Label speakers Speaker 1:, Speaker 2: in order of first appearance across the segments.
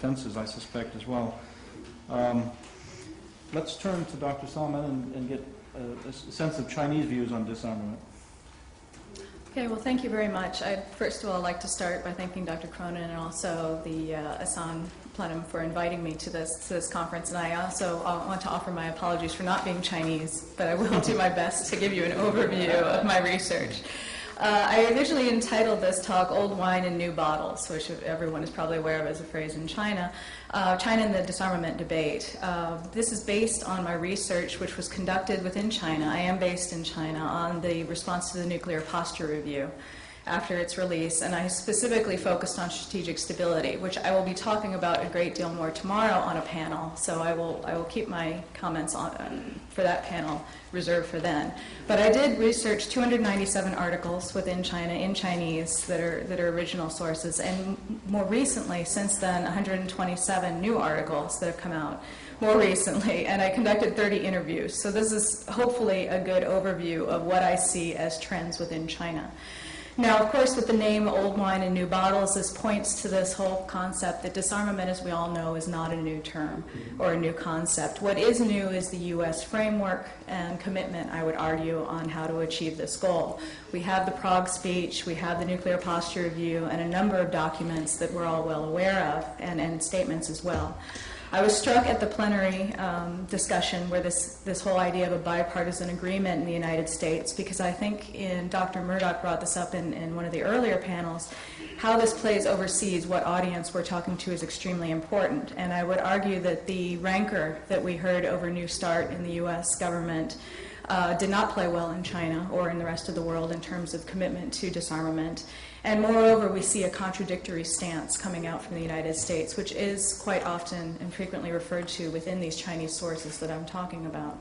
Speaker 1: defenses, I suspect, as well. Let's turn to Dr. Salman and get a sense of Chinese views on disarmament.
Speaker 2: Okay, well, thank you very much. I'd first of all like to start by thanking Dr. Cronin and also the Asan Plenum for inviting me to this conference. And I also want to offer my apologies for not being Chinese, but I will do my best to give you an overview of my research. I originally entitled this talk Old Wine in New Bottles, which everyone is probably aware of as a phrase in China. China and the disarmament debate. This is based on my research, which was conducted within China. I am based in China, on the response to the Nuclear Posture Review after its release, and I specifically focused on strategic stability, which I will be talking about a great deal more tomorrow on a panel, so I will keep my comments for that panel reserved for then. But I did research 297 articles within China in Chinese that are original sources, and more recently, since then, 127 new articles that have come out more recently, and I conducted 30 interviews. So this is hopefully a good overview of what I see as trends within China. Now, of course, with the name Old Wine in New Bottles, this points to this whole concept that disarmament, as we all know, is not a new term or a new concept. What is new is the U.S. framework and commitment, I would argue, on how to achieve this goal. We have the Prague speech, we have the Nuclear Posture Review, and a number of documents that we're all well aware of, and statements as well. I was struck at the plenary discussion where this whole idea of a bipartisan agreement in the United States, because I think Dr. Murdoch brought this up in one of the earlier panels, how this plays overseas, what audience we're talking to is extremely important. And I would argue that the rancor that we heard over New START in the U.S. government did not play well in China or in the rest of the world in terms of commitment to disarmament. And moreover, we see a contradictory stance coming out from the United States, which is quite often and frequently referred to within these Chinese sources that I'm talking about.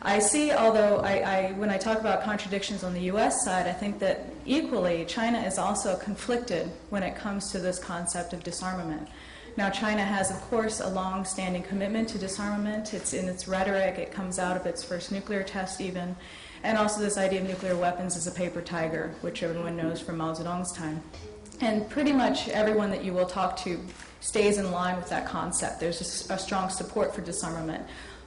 Speaker 2: I see, although when I talk about contradictions on the U.S. side, I think that equally China is also conflicted when it comes to this concept of disarmament. Now, China has, of course, a long-standing commitment to disarmament. It's in its rhetoric. It comes out of its first nuclear test even. And also this idea of nuclear weapons as a paper tiger, which everyone knows from Mao Zedong's time. And pretty much everyone that you will talk to stays in line with that concept. There's a strong support for disarmament.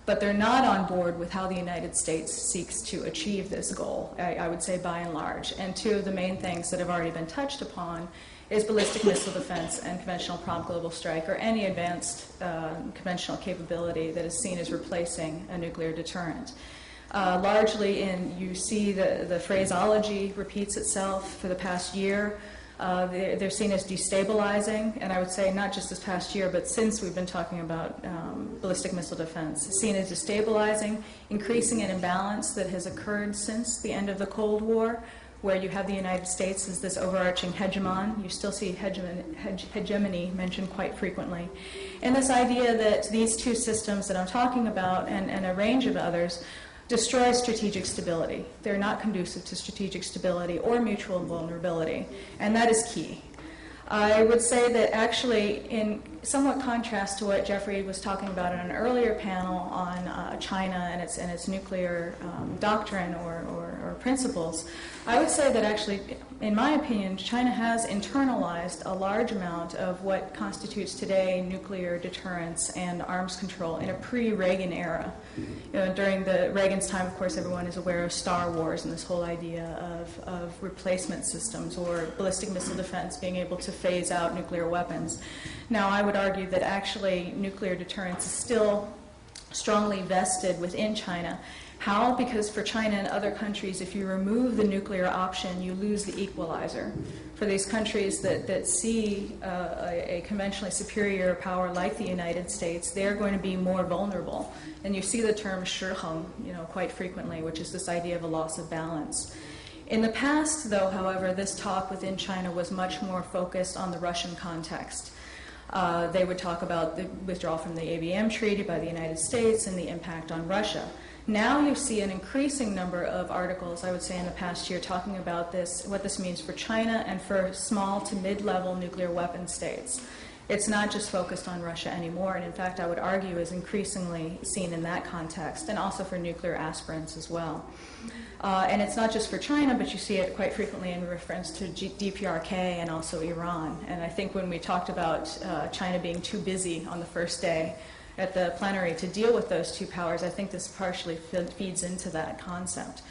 Speaker 2: But they're not on board with how the United States seeks to achieve this goal, I would say by and large. And two of the main things that have already been touched upon is ballistic missile defense and conventional prompt global strike, or any advanced conventional capability that is seen as replacing a nuclear deterrent. Largely, you see the phraseology repeats itself for the past year. They're seen as destabilizing, and I would say not just this past year, but since we've been talking about ballistic missile defense, seen as destabilizing, increasing an imbalance that has occurred since the end of the Cold War, where you have the United States as this overarching hegemon. You still see hegemony mentioned quite frequently. And this idea that these two systems that I'm talking about, and a range of others, destroy strategic stability. They're not conducive to strategic stability or mutual vulnerability, and that is key. I would say that actually, in somewhat contrast to what Jeffrey was talking about in an earlier panel on China and its nuclear doctrine or principles, I would say that actually, in my opinion, China has internalized a large amount of what constitutes today nuclear deterrence and arms control in a pre-Reagan era. During Reagan's time, of course, everyone is aware of Star Wars and this whole idea of replacement systems or ballistic missile defense being able to phase out nuclear weapons. Now, I would argue that actually nuclear deterrence is still strongly vested within China. How? Because for China and other countries, if you remove the nuclear option, you lose the equalizer. For these countries that see a conventionally superior power like the United States, they're going to be more vulnerable. And you see the term 失衡, quite frequently, which is this idea of a loss of balance. In the past, though, however, this talk within China was much more focused on the Russian context. They would talk about the withdrawal from the ABM Treaty by the United States and the impact on Russia. Now you see an increasing number of articles, I would say in the past year, talking about this, what this means for China and for small to mid-level nuclear weapon states. It's not just focused on Russia anymore, and in fact, I would argue is increasingly seen in that context, and also for nuclear aspirants as well. And it's not just for China, but you see it quite frequently in reference to DPRK and also Iran. And I think when we talked about China being too busy on the first day at the plenary to deal with those two powers, I think this partially feeds into that concept.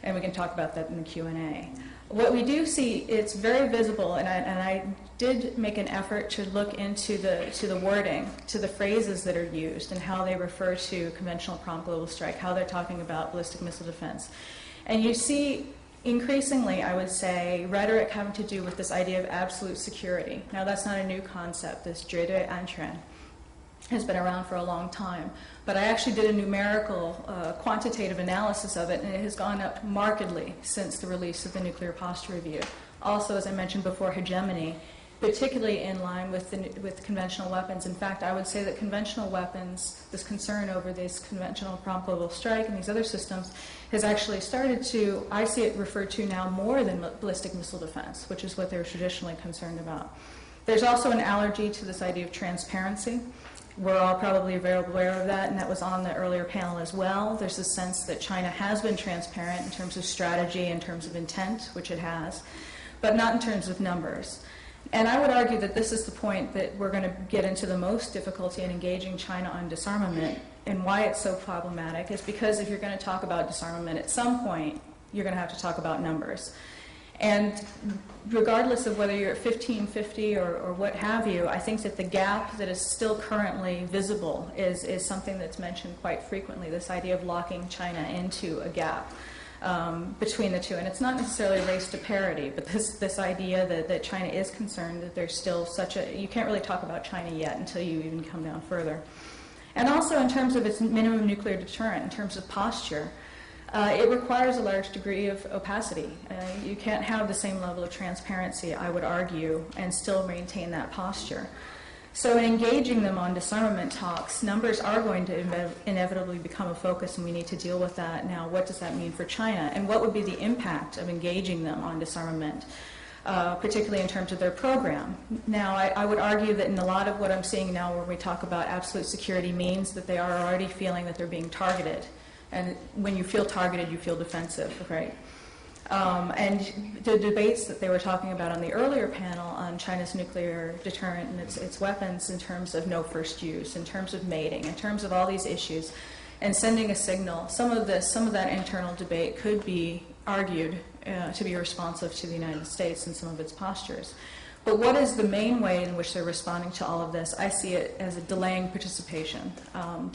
Speaker 2: And we can talk about that in the Q&A. What we do see, it's very visible, and I did make an effort to look into the wording, to the phrases that are used and how they refer to conventional prompt global strike, how they're talking about ballistic missile defense. And you see increasingly, I would say, rhetoric having to do with this idea of absolute security. Now, that's not a new concept, this 绝对安全has been around for a long time. But I actually did a numerical, quantitative analysis of it, and it has gone up markedly since the release of the Nuclear Posture Review. Also, as I mentioned before, hegemony, particularly in line with conventional weapons. In fact, I would say that conventional weapons, this concern over this conventional prompt global strike and these other systems, has actually started to, I see it referred to now more than ballistic missile defense, which is what they were traditionally concerned about. There's also an allergy to this idea of transparency. We're all probably very aware of that, and that was on the earlier panel as well. There's a sense that China has been transparent in terms of strategy, in terms of intent, which it has, but not in terms of numbers. And I would argue that this is the point that we're going to get into the most difficulty in engaging China on disarmament, and why it's so problematic is because if you're going to talk about disarmament at some point, you're going to have to talk about numbers. And regardless of whether you're at 1550 or what have you, I think that the gap that is still currently visible is something that's mentioned quite frequently, this idea of locking China into a gap between the two. And it's not necessarily a race to parity, but this idea that China is concerned that there's still such a, you can't really talk about China yet until you even come down further. And also in terms of its minimum nuclear deterrent, in terms of posture, it requires a large degree of opacity. You can't have the same level of transparency, I would argue, and still maintain that posture. So in engaging them on disarmament talks, numbers are going to inevitably become a focus, and we need to deal with that. Now, what does that mean for China? And what would be the impact of engaging them on disarmament, particularly in terms of their program? Now, I would argue that in a lot of what I'm seeing now where we talk about absolute security means that they are already feeling that they're being targeted. And when you feel targeted, you feel defensive, right? And the debates that they were talking about on the earlier panel on China's nuclear deterrent and its weapons in terms of no first use, in terms of mating, in terms of all these issues, and sending a signal, some of that internal debate could be argued to be responsive to the United States and some of its postures. But what is the main way in which they're responding to all of this? I see it as a delaying participation on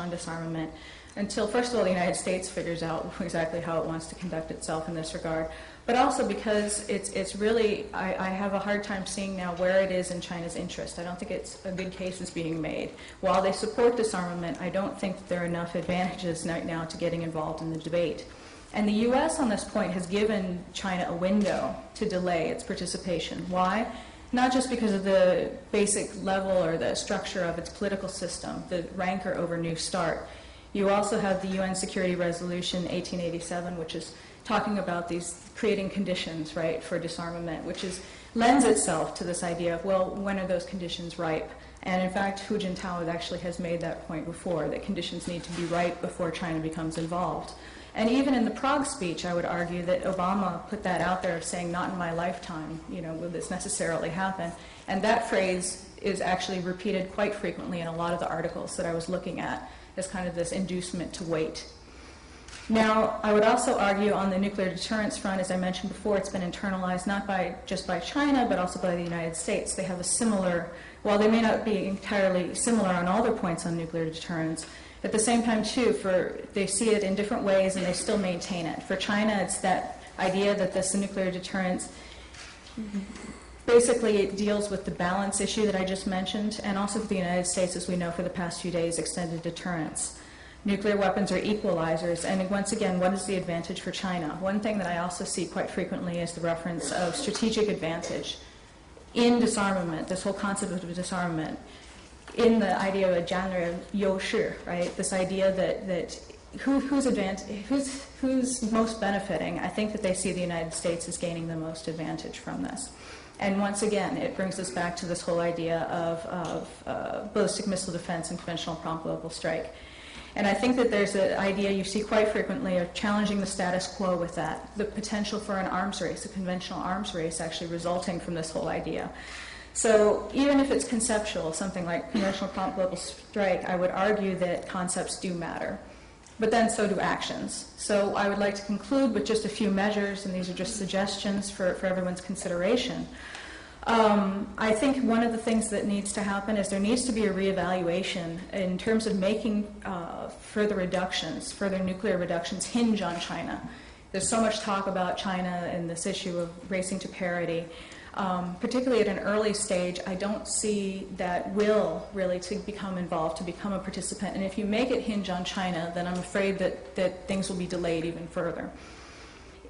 Speaker 2: disarmament, until, first of all, the United States figures out exactly how it wants to conduct itself in this regard, but also because it's really, I have a hard time seeing now where it is in China's interest. I don't think it's a good case is being made. While they support disarmament, I don't think that there are enough advantages right now to getting involved in the debate. And the U.S. on this point has given China a window to delay its participation. Why? Not just because of the basic level or the structure of its political system, the rancor over New START. You also have the UN Security Resolution 1887, which is talking about these creating conditions, right, for disarmament, which lends itself to this idea of, well, when are those conditions ripe? And in fact, Hu Jintao actually has made that point before, that conditions need to be ripe before China becomes involved. And even in the Prague speech, I would argue that Obama put that out there of saying, not in my lifetime, will this necessarily happen? And that phrase is actually repeated quite frequently in a lot of the articles that I was looking at as kind of this inducement to wait. Now, I would also argue on the nuclear deterrence front, as I mentioned before, it's been internalized not just by China, but also by the United States. They have a similar, while they may not be entirely similar on all their points on nuclear deterrence, at the same time, too, they see it in different ways and they still maintain it. For China, it's that idea that this nuclear deterrence, basically it deals with the balance issue that I just mentioned, and also for the United States, as we know for the past few days, extended deterrence. Nuclear weapons are equalizers, and once again, what is the advantage for China? One thing that I also see quite frequently is the reference of strategic advantage in disarmament, this whole concept of disarmament, in the idea of a genre of 优势, right? This idea that who's most benefiting. I think that they see the United States as gaining the most advantage from this. And once again, it brings us back to this whole idea of ballistic missile defense and conventional prompt global strike. And I think that there's an idea you see quite frequently of challenging the status quo with that, the potential for an arms race, a conventional arms race actually resulting from this whole idea. So even if it's conceptual, something like conventional prompt global strike, I would argue that concepts do matter. But then so do actions. So I would like to conclude with just a few measures, and these are just suggestions for everyone's consideration. I think one of the things that needs to happen is there needs to be a reevaluation in terms of making further nuclear reductions hinge on China. There's so much talk about China and this issue of racing to parity. Particularly at an early stage, I don't see that will really to become involved, to become a participant. And if you make it hinge on China, then I'm afraid that things will be delayed even further.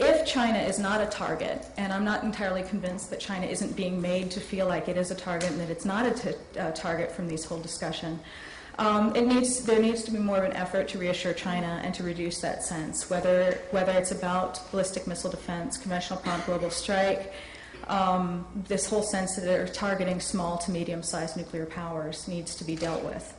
Speaker 2: If China is not a target, and I'm not entirely convinced that China isn't being made to feel like it is a target and that it's not a target from this whole discussion, there needs to be more of an effort to reassure China and to reduce that sense, whether it's about ballistic missile defense, conventional prompt global strike, this whole sense that they're targeting small to medium-sized nuclear powers needs to be dealt with.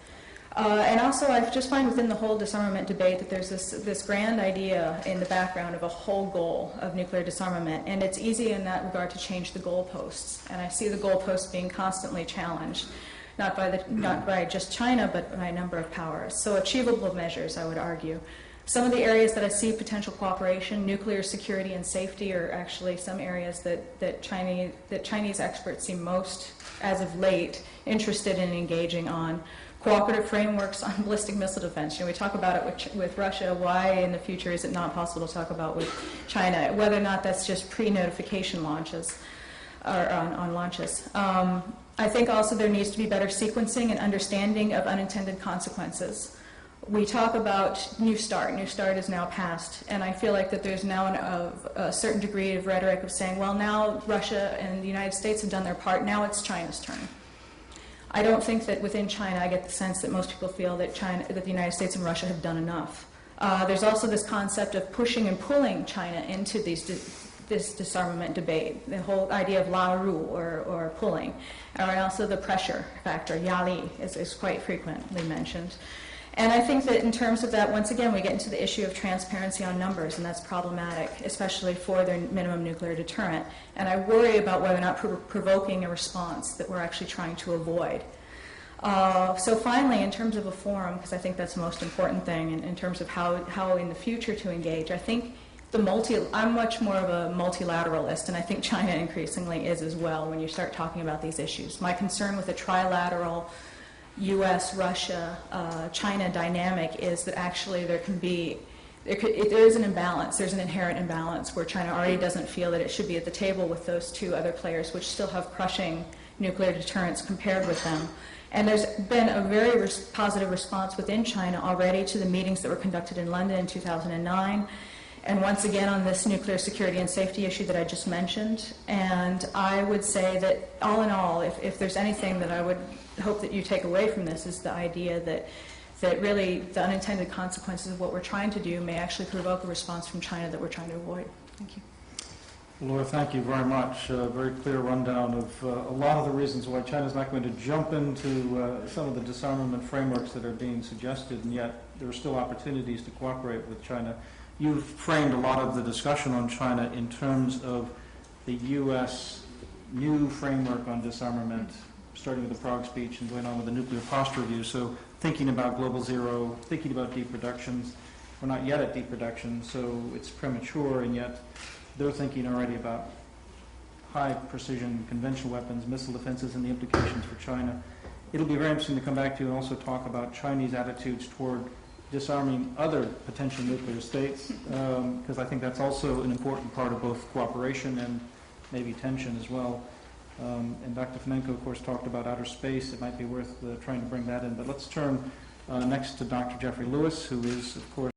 Speaker 2: And also, I just find within the whole disarmament debate that there's this grand idea in the background of a whole goal of nuclear disarmament, and it's easy in that regard to change the goalposts. And I see the goalposts being constantly challenged, not by just China, but by a number of powers. So achievable measures, I would argue. Some of the areas that I see potential cooperation, nuclear security and safety, are actually some areas that Chinese experts seem most, as of late, interested in engaging on. Cooperative frameworks on ballistic missile defense. We talk about it with Russia. Why in the future is it not possible to talk about with China? Whether or not that's just pre-notification launches or on launches. I think also there needs to be better sequencing and understanding of unintended consequences. We talk about New START. New START is now passed, and I feel like that there's now a certain degree of rhetoric of saying, well, now Russia and the United States have done their part. Now it's China's turn. I don't think that within China, I get the sense that most people feel that the United States and Russia have done enough. There's also this concept of pushing and pulling China into this disarmament debate, the whole idea of la ru, or pulling, and also the pressure factor, yali, is quite frequently mentioned. And I think that in terms of that, once again, we get into the issue of transparency on numbers, and that's problematic, especially for their minimum nuclear deterrent. And I worry about whether or not provoking a response that we're actually trying to avoid. So finally, in terms of a forum, because I think that's the most important thing in terms of how in the future to engage, I think I'm much more of a multilateralist, and I think China increasingly is as well when you start talking about these issues. My concern with a trilateral U.S., Russia, China dynamic is that actually there is an imbalance. There's an inherent imbalance where China already doesn't feel that it should be at the table with those two other players, which still have crushing nuclear deterrence compared with them. And there's been a very positive response within China already to the meetings that were conducted in London in 2009. And once again on this nuclear security and safety issue that I just mentioned. And I would say that all in all, if there's anything that I would hope that you take away from this, is the idea that really the unintended consequences of what we're trying to do may actually provoke a response from China that we're trying to avoid. Thank you.
Speaker 1: Laura, thank you very much. Very clear rundown of a lot of the reasons why China's not going to jump into some of the disarmament frameworks that are being suggested, and yet there are still opportunities to cooperate with China. You've framed a lot of the discussion on China in terms of the U.S. new framework on disarmament, starting with the Prague speech and going on with the nuclear posture review. So thinking about global zero, thinking about deep reductions. We're not yet at deep reduction, so it's premature, and yet they're thinking already about high precision conventional weapons, missile defenses, and the implications for China. It'll be very interesting to come back to and also talk about Chinese attitudes toward disarming other potential nuclear states, because I think that's also an important part of both cooperation and maybe tension as well. And Dr. Fonenko, of course, talked about outer space. It might be worth trying to bring that in. But let's turn next to Dr. Jeffrey Lewis, who is, of course,